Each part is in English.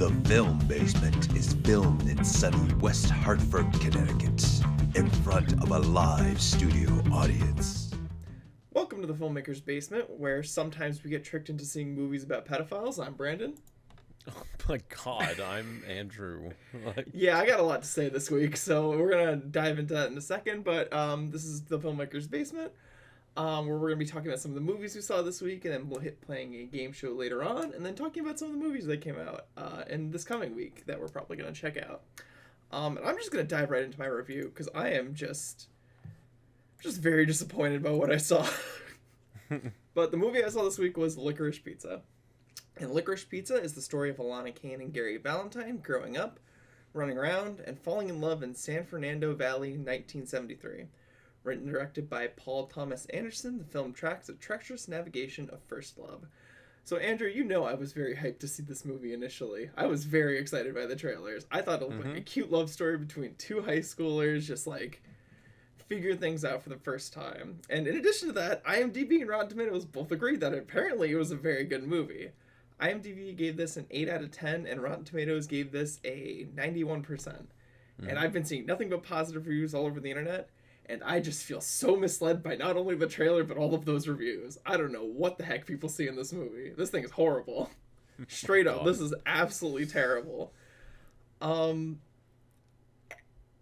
The Film Basement is filmed in sunny West Hartford, Connecticut, in front of a live studio audience. Welcome to the Filmmaker's Basement, where sometimes we get tricked into seeing movies about pedophiles. I'm Brandon. Oh my god, I'm Andrew. Yeah, I got a lot to say this week, so we're going to dive into that in a second, but this is the Filmmaker's Basement, where we're going to be talking about some of the movies we saw this week, and then we'll hit playing a game show later on, and then talking about some of the movies that came out in this coming week that we're probably going to check out. And I'm just going to dive right into my review, because I am just very disappointed by what I saw. But the movie I saw this week was Licorice Pizza. And Licorice Pizza is the story of Alana Kane and Gary Valentine growing up, running around, and falling in love in San Fernando Valley, 1973. Written and directed by Paul Thomas Anderson, the film tracks a treacherous navigation of first love. So Andrew, you know I was very hyped to see this movie initially. I was very excited by the trailers. I thought it looked like a cute love story between two high schoolers, just like figure things out for the first time. And in addition to that, IMDb and Rotten Tomatoes both agreed that apparently it was a very good movie. IMDb gave this an 8 out of 10, and Rotten Tomatoes gave this a 91%. And I've been seeing nothing but positive reviews all over the internet, and I just feel so misled by not only the trailer, but all of those reviews. I don't know what the heck people see in this movie. This thing is horrible. Straight up, this is absolutely terrible. And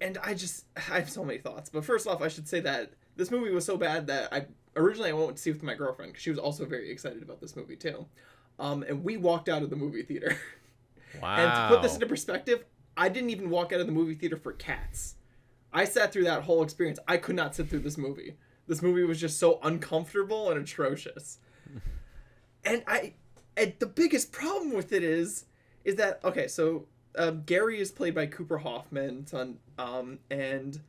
I have so many thoughts. But first off, I should say that this movie was so bad that I went to see it with my girlfriend, because she was also very excited about this movie too. And we walked out of the movie theater. Wow. And to put this into perspective, I didn't even walk out of the movie theater for Cats. I sat through that whole experience. I could not sit through this movie. This movie was just so uncomfortable and atrocious. And the biggest problem with it is that, okay, so Gary is played by Cooper Hoffman, and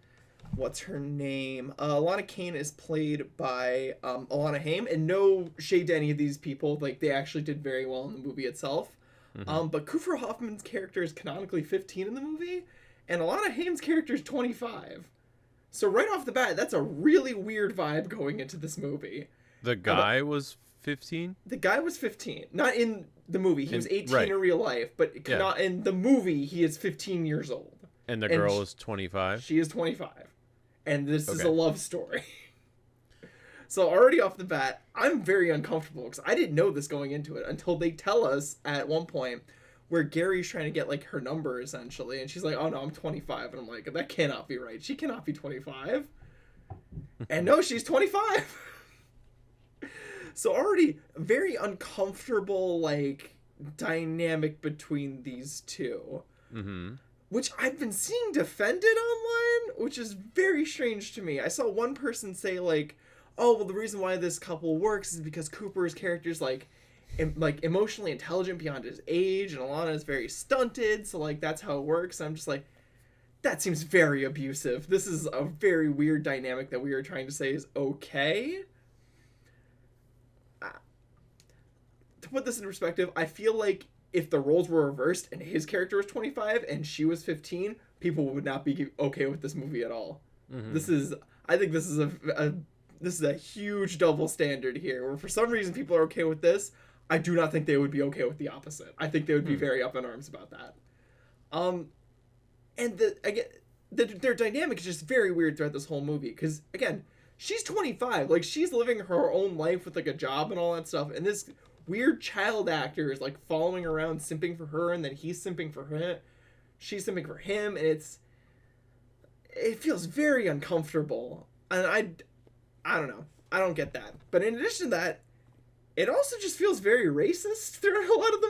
what's her name? Alana Kane is played by Alana Haim, and no shade to any of these people, like they actually did very well in the movie itself. But Cooper Hoffman's character is canonically 15 in the movie, and Alana Haim's character is 25. So right off the bat, that's a really weird vibe going into this movie. The guy was 15? The guy was 15. Not in the movie. He was 18 right. in real life, but not in the movie, he is 15 years old. And the girl is 25? She is 25. And this is a love story. So already off the bat, I'm very uncomfortable because I didn't know this going into it until they tell us at one point where Gary's trying to get like her number essentially, and she's like, "Oh no, I'm 25," and I'm like, "That cannot be right. She cannot be 25." And no, she's 25. So already very uncomfortable like dynamic between these two. Which I've been seeing defended online, which is very strange to me. I saw one person say, like, oh, well, the reason why this couple works is because Cooper's character is, like emotionally intelligent beyond his age, and Alana is very stunted, so, like, that's how it works. I'm just like, that seems very abusive. This is a very weird dynamic that we are trying to say is okay. To put this in perspective, I feel like if the roles were reversed and his character was 25 and she was 15, people would not be okay with this movie at all. I think this is a huge double standard here, where for some reason people are okay with this. I do not think they would be okay with the opposite. I think they would be very up in arms about that. And their dynamic is just very weird throughout this whole movie, because again, she's 25, like she's living her own life with like a job and all that stuff, and this weird child actor is like following around simping for her, and then he's simping for her, she's simping for him, and it feels very uncomfortable, and I don't know, I don't get that. But in addition to that, it also just feels very racist throughout a lot of the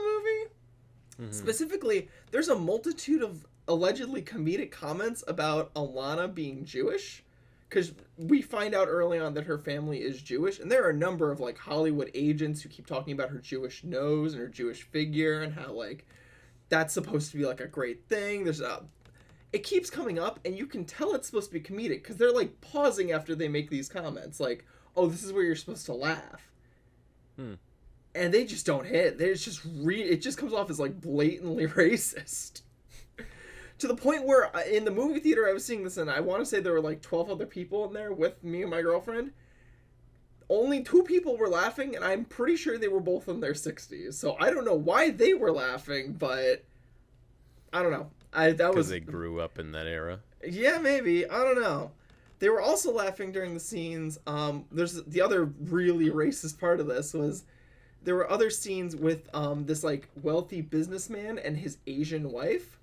movie. Specifically, there's a multitude of allegedly comedic comments about Alana being Jewish, because we find out early on that her family is Jewish, and there are a number of like Hollywood agents who keep talking about her Jewish nose and her Jewish figure and how like that's supposed to be like a great thing. It keeps coming up, and you can tell it's supposed to be comedic because they're like pausing after they make these comments, like, "Oh, this is where you're supposed to laugh," and they just don't hit. It just comes off as like blatantly racist. To the point where in the movie theater I was seeing this, and I want to say there were like 12 other people in there with me and my girlfriend. Only 2 people were laughing, and I'm pretty sure they were both in their 60s. So I don't know why they were laughing, but I don't know. That Because was they grew up in that era. yeah, maybe. I don't know. They were also laughing during the scenes. There's the other really racist part of this was there were other scenes with this like wealthy businessman and his Asian wife,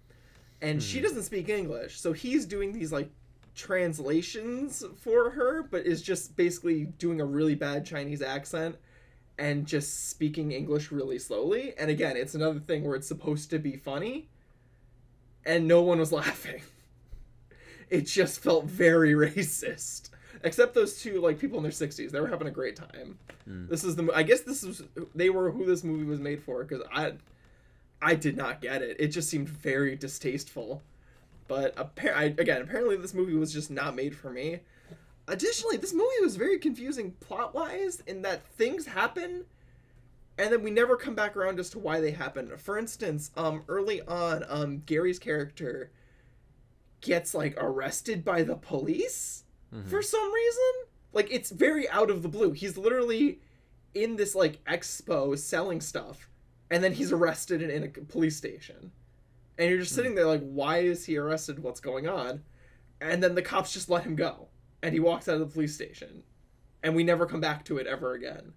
and she doesn't speak English, so he's doing these like translations for her, but is just basically doing a really bad Chinese accent and just speaking English really slowly. And again, it's another thing where it's supposed to be funny, and no one was laughing. It just felt very racist. Except those two like people in their 60s, they were having a great time. This is I guess this was they were who this movie was made for, because I did not get it. It just seemed very distasteful. But apparently this movie was just not made for me. Additionally, this movie was very confusing plot-wise in that things happen and then we never come back around as to why they happen. For instance, early on, Gary's character gets like arrested by the police for some reason. Like, it's very out of the blue. He's literally in this like expo selling stuff, and then he's arrested in a police station. And you're just sitting there like, why is he arrested? What's going on? And then the cops just let him go. And he walks out of the police station. And we never come back to it ever again.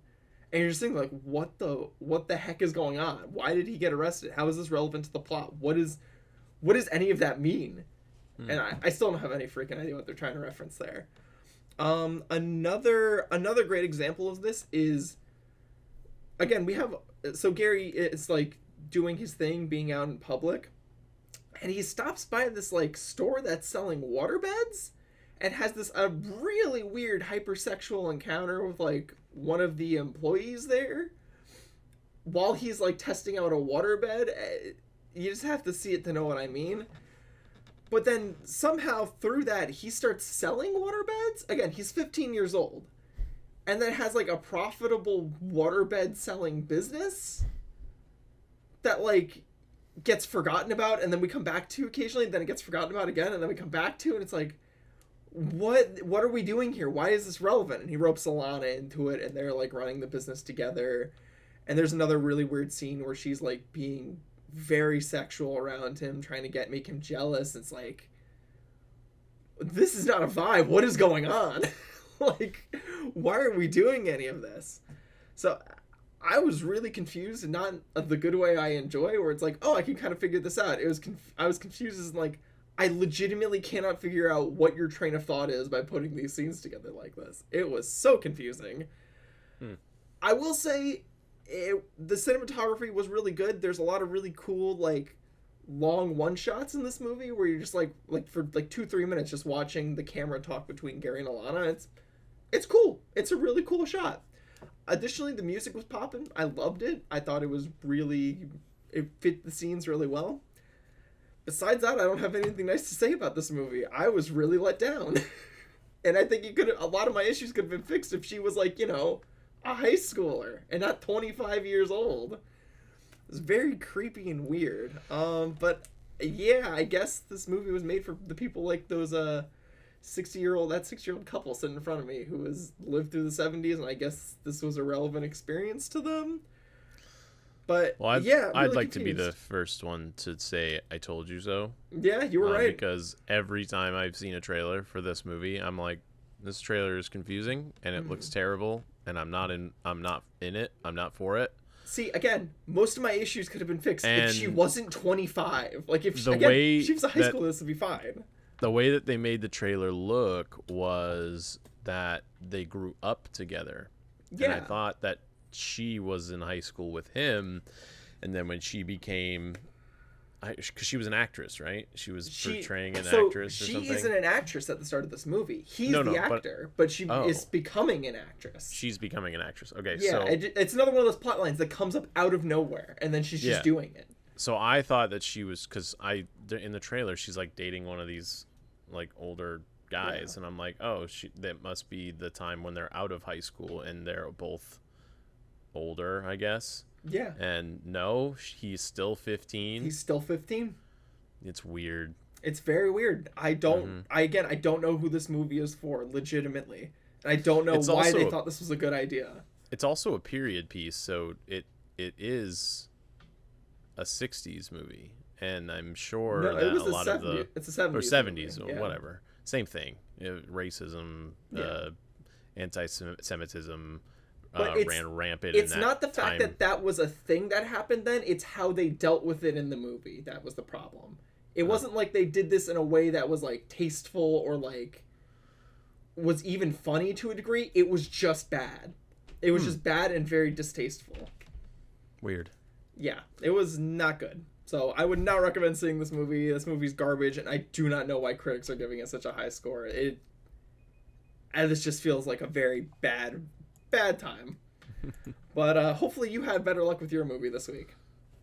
And you're just thinking like, what the heck is going on? Why did he get arrested? How is this relevant to the plot? What does any of that mean? And I still don't have any freaking idea what they're trying to reference there. Another great example of this is, again, so Gary is like doing his thing, being out in public. And he stops by this like store that's selling waterbeds and has this a really weird hypersexual encounter with like one of the employees there while he's like testing out a waterbed. You just have to see it to know what I mean. But then somehow through that he starts selling waterbeds. Again, he's 15 years old. And then has like a profitable waterbed selling business that like gets forgotten about, and then we come back to occasionally, then it gets forgotten about again, and then we come back to, and it's like, what are we doing here? Why is this relevant? And he ropes Alana into it, and they're like running the business together. And there's another really weird scene where she's like being very sexual around him, trying to make him jealous. It's like, this is not a vibe. What is going on? Like, why are we doing any of this? So I was really confused, and not the good way I enjoy, where it's like, oh, I can kind of figure this out. I was confused as like, I legitimately cannot figure out what your train of thought is by putting these scenes together like this. It was so confusing. I will say, the cinematography was really good. There's a lot of really cool, like, long one-shots in this movie where you're just like for like 2-3 minutes just watching the camera talk between Gary and Alana. It's cool. It's a really cool shot. Additionally, the music was popping. I loved it. I thought it fit the scenes really well. Besides that, I don't have anything nice to say about this movie. I was really let down. And I think a lot of my issues could have been fixed if she was like, a high schooler and not 25 years old. It was very creepy and weird. But yeah, I guess this movie was made for the people like those 60-year-old couple sitting in front of me who has lived through the 70s, and I guess this was a relevant experience to them. But well, yeah, I'd like to be the first one to say I told you so. Yeah, you were right. Because every time I've seen a trailer for this movie, I'm like, this trailer is confusing and it looks terrible, and I'm not in it. I'm not for it. See, again, most of my issues could have been fixed if she wasn't 25. Like, if she was a high schooler, this would be fine. The way that they made the trailer look was that they grew up together. Yeah. And I thought that she was in high school with him, and then when she became... Because she was an actress, right? She was portraying an actress or something? She isn't an actress at the start of this movie. He's the actor, but she is becoming an actress. She's becoming an actress. Okay, yeah, so... it's another one of those plot lines that comes up out of nowhere, and then she's just doing it. So I thought that she was... Because in the trailer, she's like dating one of these like older guys, and I'm like, oh, that must be the time when they're out of high school, and they're both older, I guess. Yeah. And no, he's still 15. He's still 15. It's weird. It's very weird. I don't know who this movie is for, legitimately. And I don't know why they thought this was a good idea. It's also a period piece, so it is a 60s movie. and I'm sure No, that it was a lot of the it's the 70s. or 70s movie. or Yeah. whatever, same thing. Racism, Yeah. anti-Semitism But ran rampant. it's in not the that fact time. that was a thing that happened then. It's how they dealt with it in the movie that was the problem. It wasn't like they did this in a way that was like tasteful or like was even funny to a degree. It was just bad. It was just bad and very distasteful. Weird. Yeah, it was not good. So I would not recommend seeing this movie. This movie's garbage, and I do not know why critics are giving it such a high score. This just feels like a very bad time. But hopefully you had better luck with your movie this week.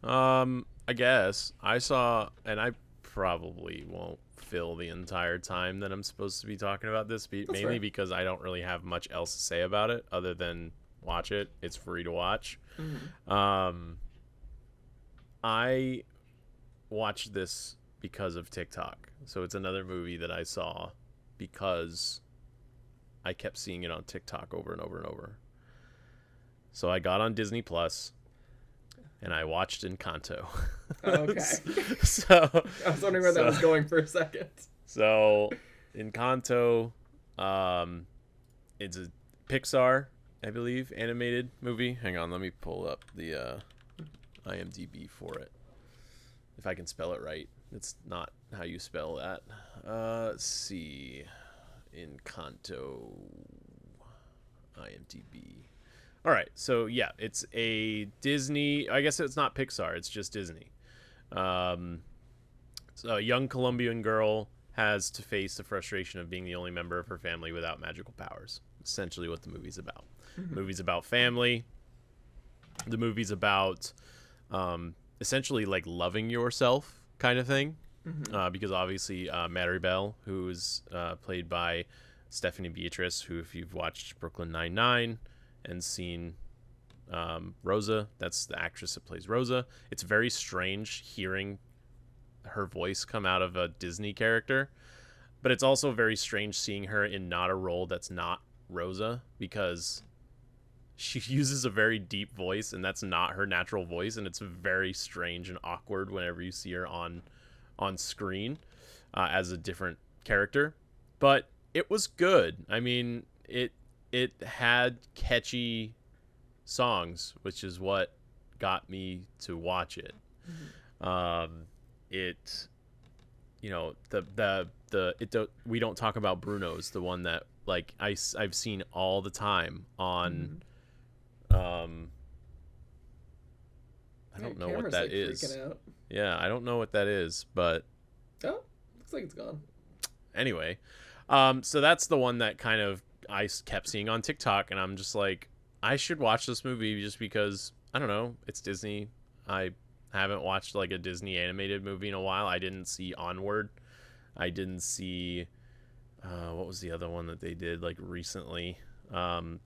I guess I saw, and I probably won't fill the entire time that I'm supposed to be talking about this, mainly fair. because I don't really have much else to say about it other than watch it. It's free to watch. I watched this because of TikTok. So it's another movie that I saw because I kept seeing it on TikTok over and over and over. So I got on Disney Plus and I watched Encanto. Okay. So I was wondering where that was going for a second. So Encanto, it's a Pixar, I believe, animated movie. Hang on, let me pull up the IMDb for it. If I can spell it right. It's not how you spell that. Let's see. Encanto. IMDb. All right, so yeah, it's a Disney. I guess it's not Pixar. It's just Disney. So a young Colombian girl has to face the frustration of being the only member of her family without magical powers. Essentially, what the movie's about. The movie's about family. The movie's about essentially like loving yourself kind of thing. Because obviously Maribel, who's played by Stephanie Beatrice, who if you've watched Brooklyn Nine-Nine and seen Rosa, that's the actress that plays Rosa. It's very strange hearing her voice come out of a Disney character, but it's also very strange seeing her in not a role that's not Rosa, because she uses a very deep voice and that's not her natural voice, and it's very strange and awkward whenever you see her on screen as a different character. But it was good. I mean, it had catchy songs, which is what got me to watch it. It, you know, we don't talk about Bruno's, the one that like I've seen all the time on I don't know what that is. Yeah, I don't know what that is, but oh, looks like it's gone. Anyway, so that's the one that kind of I kept seeing on TikTok, and I'm just like, I should watch this movie just because, I don't know, it's Disney. I haven't watched like a Disney animated movie in a while. I didn't see Onward. I didn't see what was the other one that they did like recently? Raya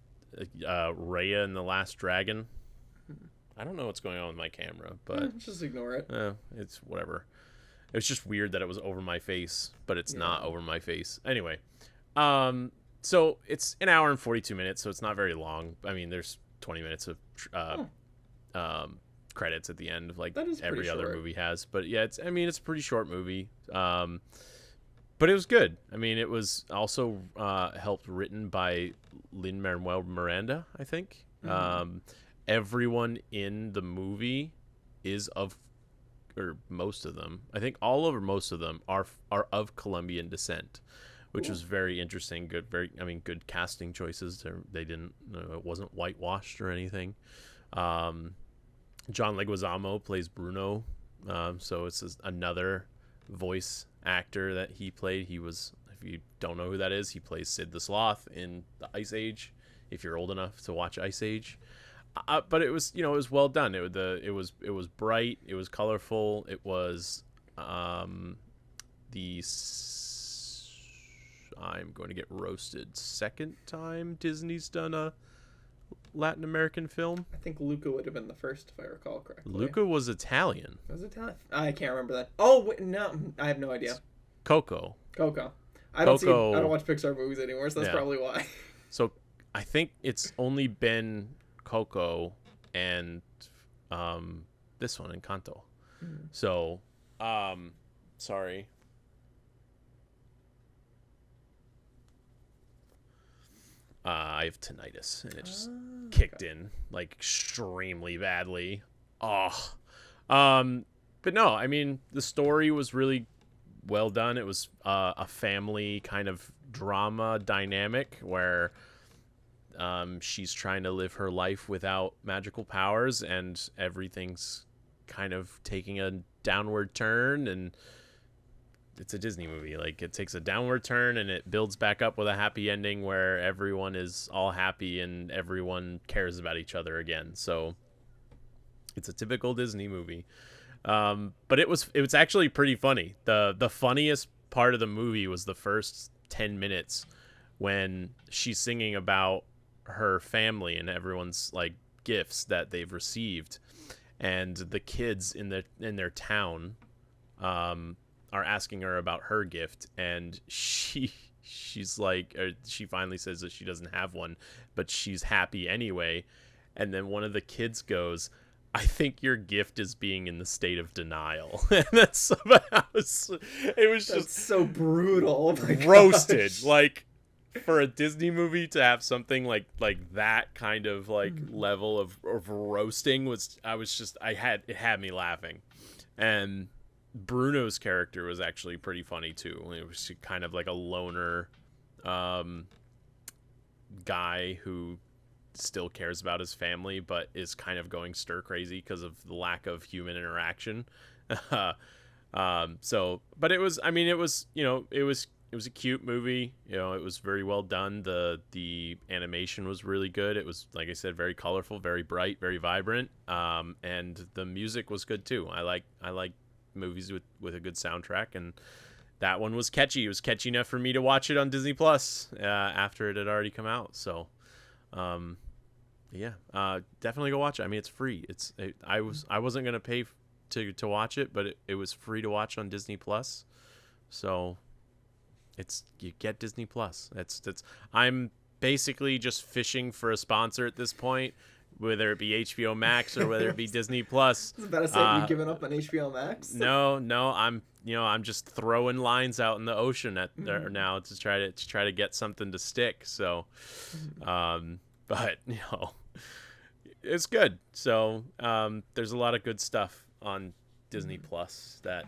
and the Last Dragon. I don't know what's going on with my camera, but just ignore it. It's whatever. It was just weird that it was over my face, but it's not over my face. Anyway, so it's an hour and 42 minutes, so it's not very long. I mean, there's 20 minutes of credits at the end, like every other movie has. But yeah, it's a pretty short movie. But it was good. I mean, it was also helped written by Lin-Manuel Miranda, I think. Everyone in the movie is or most of them, I think most of them are of Colombian descent, which was very interesting. Good casting choices. They didn't, it wasn't whitewashed or anything. John Leguizamo plays Bruno, so it's another voice actor that he played. He was, if you don't know who that is, he plays Sid the Sloth in the Ice Age, if you're old enough to watch Ice Age. But it was, it was well done. It was bright. It was colorful. It was I'm going to get roasted. Second time Disney's done a Latin American film. I think Luca would have been the first, if I recall correctly. Luca was Italian. Was it Italian? I can't remember that. Oh wait, no, I have no idea. Coco. I don't watch Pixar movies anymore, so that's probably why. So I think it's only been Coco and this one, Encanto. So Sorry. I have tinnitus, and it just kicked in like extremely badly. Oh, but no, I mean the story was really well done. It was a family kind of drama dynamic where she's trying to live her life without magical powers, and everything's kind of taking a downward turn, and it's a Disney movie. Like, it takes a downward turn and it builds back up with a happy ending where everyone is all happy and everyone cares about each other again. So it's a typical Disney movie. But it was actually pretty funny. The funniest part of the movie was the first 10 minutes when she's singing about her family and everyone's like gifts that they've received, and the kids in their town are asking her about her gift, and she's like, she finally says that she doesn't have one, but she's happy anyway. And then one of the kids goes, "I think your gift is being in the state of denial." And that's it was just so brutal. Oh my roasted. gosh. Like, for a Disney movie to have something like that kind of like level of roasting it had me laughing. And Bruno's character was actually pretty funny too. It was kind of like a loner guy who still cares about his family but is kind of going stir crazy because of the lack of human interaction. But it was a cute movie. It was very well done. The animation was really good. It was, like I said, very colorful, very bright, very vibrant. And the music was good too. I like movies with a good soundtrack, and that one was catchy. It was catchy enough for me to watch it on Disney Plus after it had already come out. So definitely go watch it. I mean, it's free. I wasn't gonna pay to watch it, but it was free to watch on Disney Plus. So you get Disney Plus. I'm basically just fishing for a sponsor at this point, whether it be HBO Max or whether it be Disney Plus. I was about to say, you've given up on HBO Max? No, I'm just throwing lines out in the ocean now to try to get something to stick. So, but it's good. So, there's a lot of good stuff on Disney Plus that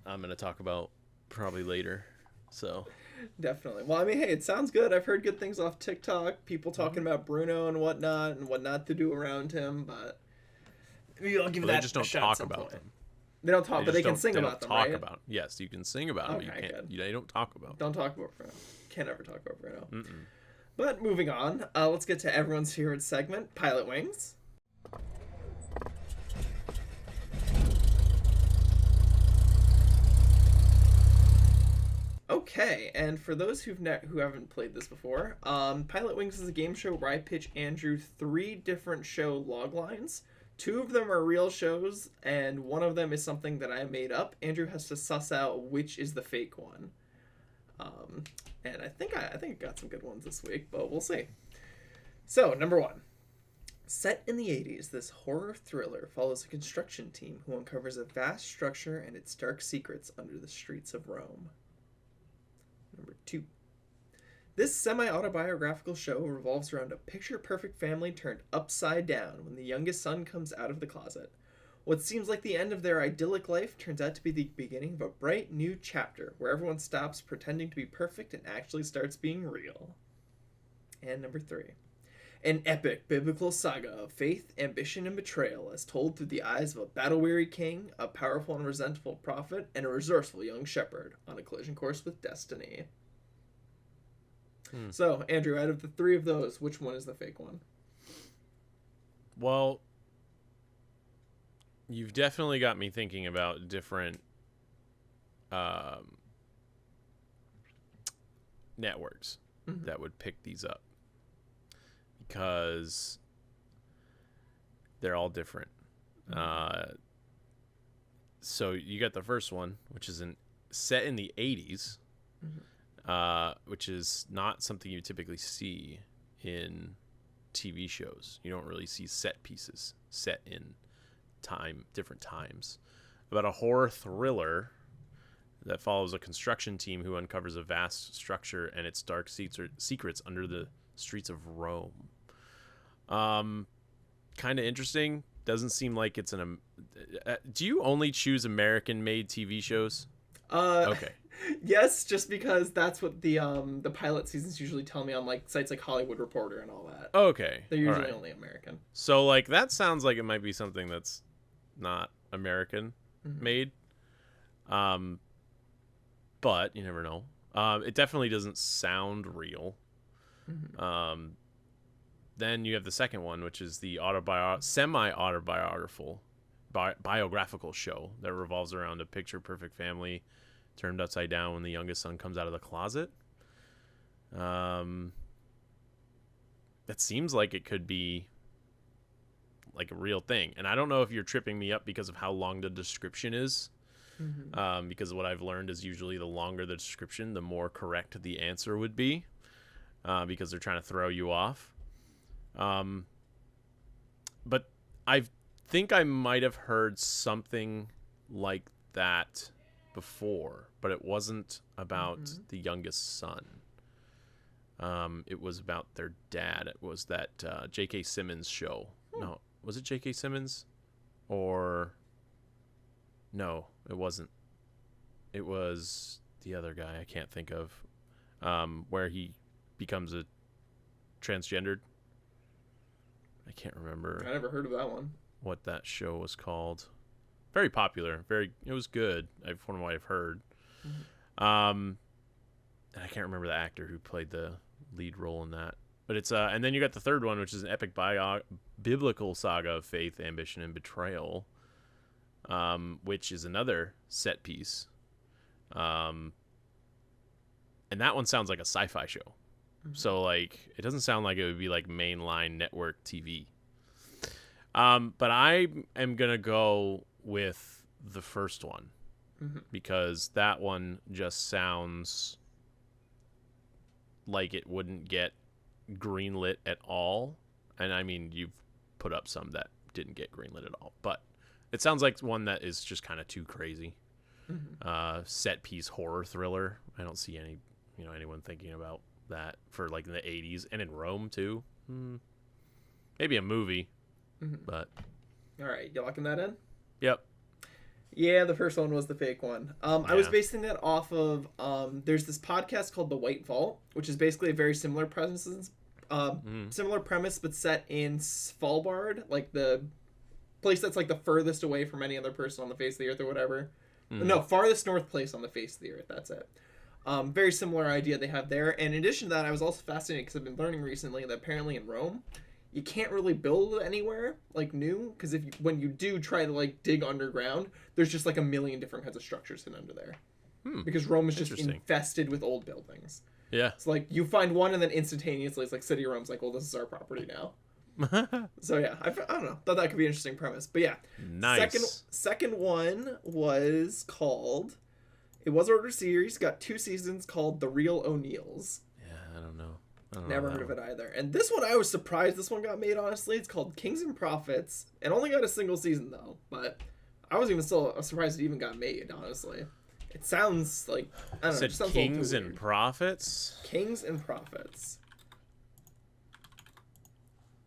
I'm going to talk about probably later. So definitely. Well, I mean, hey, it sounds good. I've heard good things off TikTok, people talking about Bruno and what not to do around him, but maybe I'll give that just don't a shot talk at some about point. them. They don't talk, but they can sing about them, right? Yes, you can sing about them. Okay, They don't talk about them. Don't talk about Bruno. Can't ever talk about Bruno. But moving on, let's get to everyone's favorite segment, Pilot Wings. Okay, and for those who haven't played this before, Pilot Wings is a game show where I pitch Andrew 3 different show log lines. 2 of them are real shows, and 1 of them is something that I made up. Andrew has to suss out which is the fake one. And I think I got some good ones this week, but we'll see. So, number 1. Set in the 80s, this horror thriller follows a construction team who uncovers a vast structure and its dark secrets under the streets of Rome. Number 2. This semi-autobiographical show revolves around a picture-perfect family turned upside down when the youngest son comes out of the closet. What seems like the end of their idyllic life turns out to be the beginning of a bright new chapter where everyone stops pretending to be perfect and actually starts being real. And number 3. An epic biblical saga of faith, ambition, and betrayal as told through the eyes of a battle-weary king, a powerful and resentful prophet, and a resourceful young shepherd on a collision course with destiny. So, Andrew, out of the 3 of those, which one is the fake one? Well, you've definitely got me thinking about different networks that would pick these up, because they're all different. So you got the first one, which is set in the 80s, which is not something you typically see in TV shows. You don't really see set pieces set in different times. about a horror thriller that follows a construction team who uncovers a vast structure and its dark secrets under the streets of Rome. Kind of interesting. Doesn't seem like it's do you only choose American-made TV shows? Okay. Yes, just because that's what the pilot seasons usually tell me on like sites like Hollywood Reporter and all that. Okay. They're usually only American. So like that sounds like it might be something that's not American made. But you never know. It definitely doesn't sound real. Then you have the second one, which is the semi-autobiographical biographical show that revolves around a picture-perfect family turned upside down when the youngest son comes out of the closet. That seems like it could be like a real thing. And I don't know if you're tripping me up because of how long the description is. Because what I've learned is usually the longer the description, the more correct the answer would be, because they're trying to throw you off. But I think I might have heard something like that before, but it wasn't about the youngest son. It was about their dad. It was that J.K. Simmons show. No, was it J.K. Simmons? Or no, it wasn't. It was the other guy I can't think of, where he becomes a transgendered. I can't remember. I never heard of that one. What that show was called. Very popular. It was good. From what I've heard. And I can't remember the actor who played the lead role in that. But it's and then you got the third one, which is an epic biblical saga of faith, ambition, and betrayal, which is another set piece. And that one sounds like a sci-fi show. So like it doesn't sound like it would be like mainline network TV. But I am gonna go with the first one because that one just sounds like it wouldn't get greenlit at all. And I mean, you've put up some that didn't get greenlit at all, but it sounds like one that is just kind of too crazy. Set piece horror thriller. I don't see anyone thinking about that for like in the 80s and in Rome too. Maybe a movie, but all right, you locking that in? Yep. Yeah, the first one was the fake one. I was basing that off of there's this podcast called The White Vault, which is basically a very similar premise, but set in Svalbard, like the place that's like the furthest away from any other person on the face of the earth or whatever. No, farthest north place on the face of the earth. That's it. Very similar idea they have there. And in addition to that, I was also fascinated because I've been learning recently that apparently in Rome, you can't really build anywhere like new because when you do try to like dig underground, there's just like a million different kinds of structures hidden under there. Because Rome is just infested with old buildings. Yeah. So like you find one and then instantaneously it's like City of Rome's like, well, this is our property now. So yeah, I don't know. Thought that could be an interesting premise. But yeah. Nice. Second one was called... It was an ordered series, got 2 seasons, called The Real O'Neills. Yeah, I don't know. Never heard of it either. And this one, I was surprised this one got made, honestly. It's called Kings and Prophets. It only got a single season, though. But I was even still surprised it even got made, honestly. It sounds like... I don't know. It sounds Kings and Prophets? Kings and Prophets.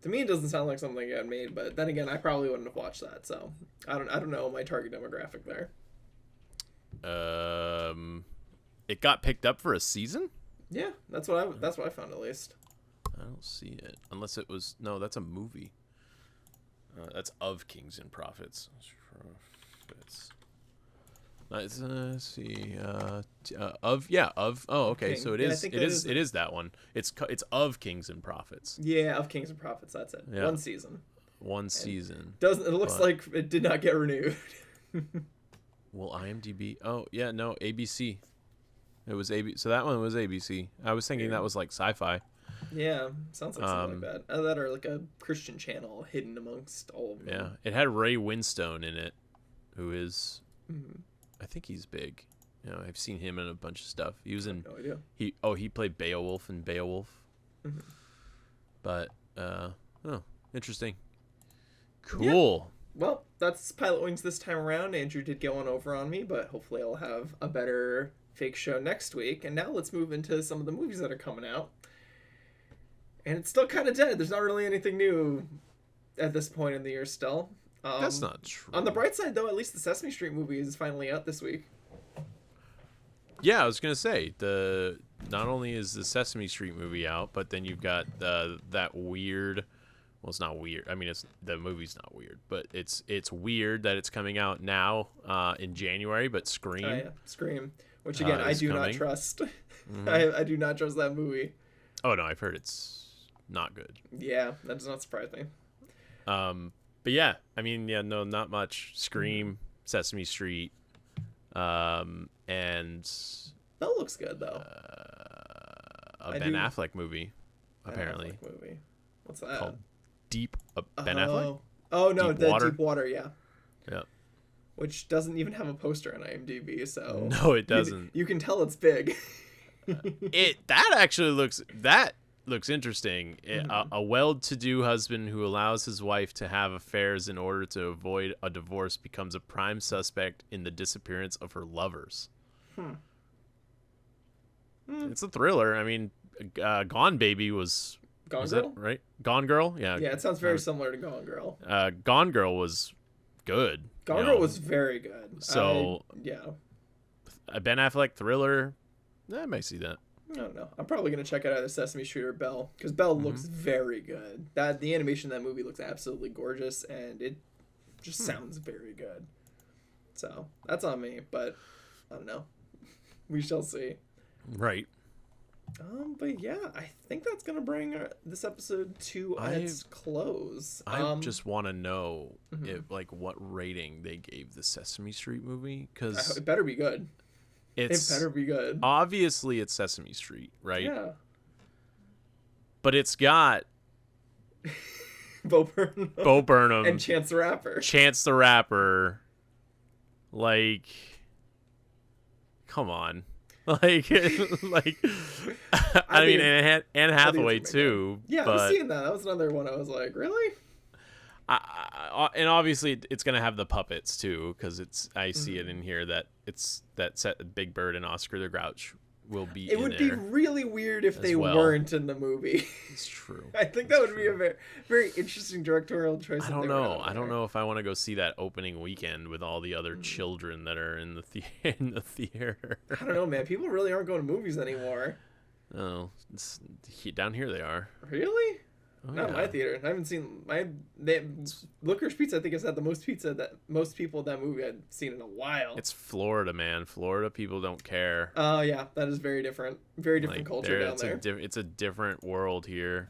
To me, it doesn't sound like something that got made, but then again, I probably wouldn't have watched that, so... I don't know my target demographic there. It got picked up for a season? Yeah, that's what I found at least. I don't see it unless it was that's a movie. That's Of Kings and Prophets. Let's see. Of. Oh, okay. So it is. It is that one. It's Of Kings and Prophets. Yeah, Of Kings and Prophets. That's it. Yeah. One season. It looks like it did not get renewed. Well, IMDb. Oh, yeah, no, ABC. It was ABC. So that one was ABC. I was thinking that was like sci-fi. Yeah, sounds like something like that. That or like a Christian channel hidden amongst all of them. Yeah, it had Ray Winstone in it, who is, I think he's big. I've seen him in a bunch of stuff. He was in. I have no idea. He played Beowulf in Beowulf. But interesting. Cool. well, that's Pilot Wings this time around. Andrew did get one over on me, but hopefully I'll have a better fake show next week. And now let's move into some of the movies that are coming out. And it's still kind of dead. There's not really anything new at this point in the year still. That's not true. On the bright side, though, at least the Sesame Street movie is finally out this week. Yeah, I was gonna say not only is the Sesame Street movie out, but then you've got that weird. Well, it's not weird. I mean, the movie's not weird, but it's weird that it's coming out now in January. But Scream, oh, yeah. Scream, which again I do not trust. Mm-hmm. I do not trust that movie. Oh no, I've heard it's not good. Yeah, that does not surprise me. But yeah, I mean, yeah, no, not much. Scream, Sesame Street, and that looks good though. A Ben Affleck movie, apparently. Ben Affleck movie. What's that? Called Ben Affleck? Oh no, Deep Water? Deep Water, yeah. Yeah. Which doesn't even have a poster on IMDb, so no, it doesn't. You can tell it's big. That looks interesting. A well-to-do husband who allows his wife to have affairs in order to avoid a divorce becomes a prime suspect in the disappearance of her lovers. It's a thriller. I mean, Gone Baby was Gone was Girl? that right? Gone Girl? Yeah. Yeah, it sounds very similar to Gone Girl. Gone Girl was good. Gone Girl was very good. So yeah. A Ben Affleck thriller, I might see that. I don't know. I'm probably gonna check out either Sesame Street or Belle because Belle looks very good. The animation in that movie looks absolutely gorgeous, and it just sounds very good. So that's on me, but I don't know. We shall see. Right. But yeah, I think that's gonna bring this episode to its close. I just want to know if what rating they gave the Sesame Street movie, because it better be good. It better be good. Obviously, it's Sesame Street, right? Yeah. But it's got Bo Burnham and Chance the Rapper. Chance the Rapper. Like, come on. I mean, Anne Hathaway too. Yeah, but I was seeing that. That was another one. I was like, really? And obviously it's gonna have the puppets too, because I see it in here that it's that set Big Bird and Oscar the Grouch will be. It would be really weird if they weren't in the movie. It's true. I think that would be a very, very interesting directorial choice. I don't know. I don't know if I want to go see that opening weekend with all the other children that are in the theater. I don't know, man. People really aren't going to movies anymore. Oh, down here they are. Really? Oh, Not my theater. I haven't seen Licorice Pizza. I think it's had the most people in that movie I'd seen in a while. It's Florida, man. Florida people don't care. Oh yeah, that is very different. Very different culture down there. It's a different world here.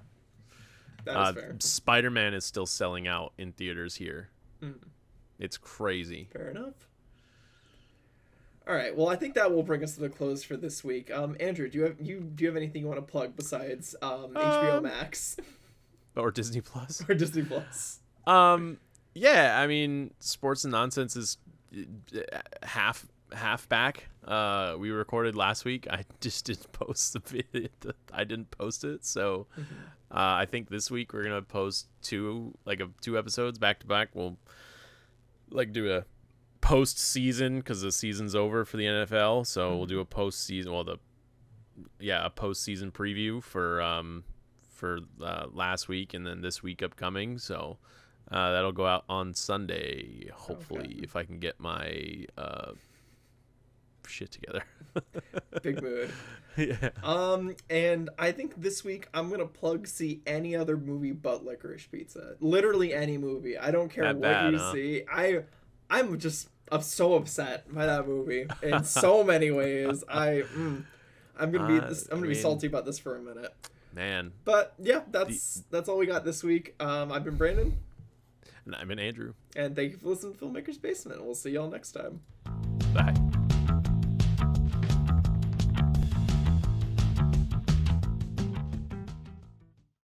That is fair. Spider-Man is still selling out in theaters here. It's crazy. Fair enough. All right. Well, I think that will bring us to the close for this week. Andrew, do you have anything you want to plug besides HBO Max? Or Disney Plus. Or Disney Plus. Yeah, I mean, Sports and Nonsense is half back. We recorded last week. I just didn't post the video. I didn't post it, so I think this week we're gonna post two episodes back to back. We'll do a post season because the season's over for the NFL, so we'll do a post season. A post season preview for last week and then this week upcoming. So that'll go out on Sunday, hopefully, if I can get my shit together. Big mood. Yeah. And I think this week I'm gonna see any other movie but Licorice Pizza. Literally any movie. I don't care what you see. I'm so upset by that movie in so many ways. I'm gonna be salty about this for a minute. Man. But yeah, that's all we got this week. I've been Brandon. And I've been Andrew. And thank you for listening to Filmmaker's Basement. We'll see y'all next time. Bye.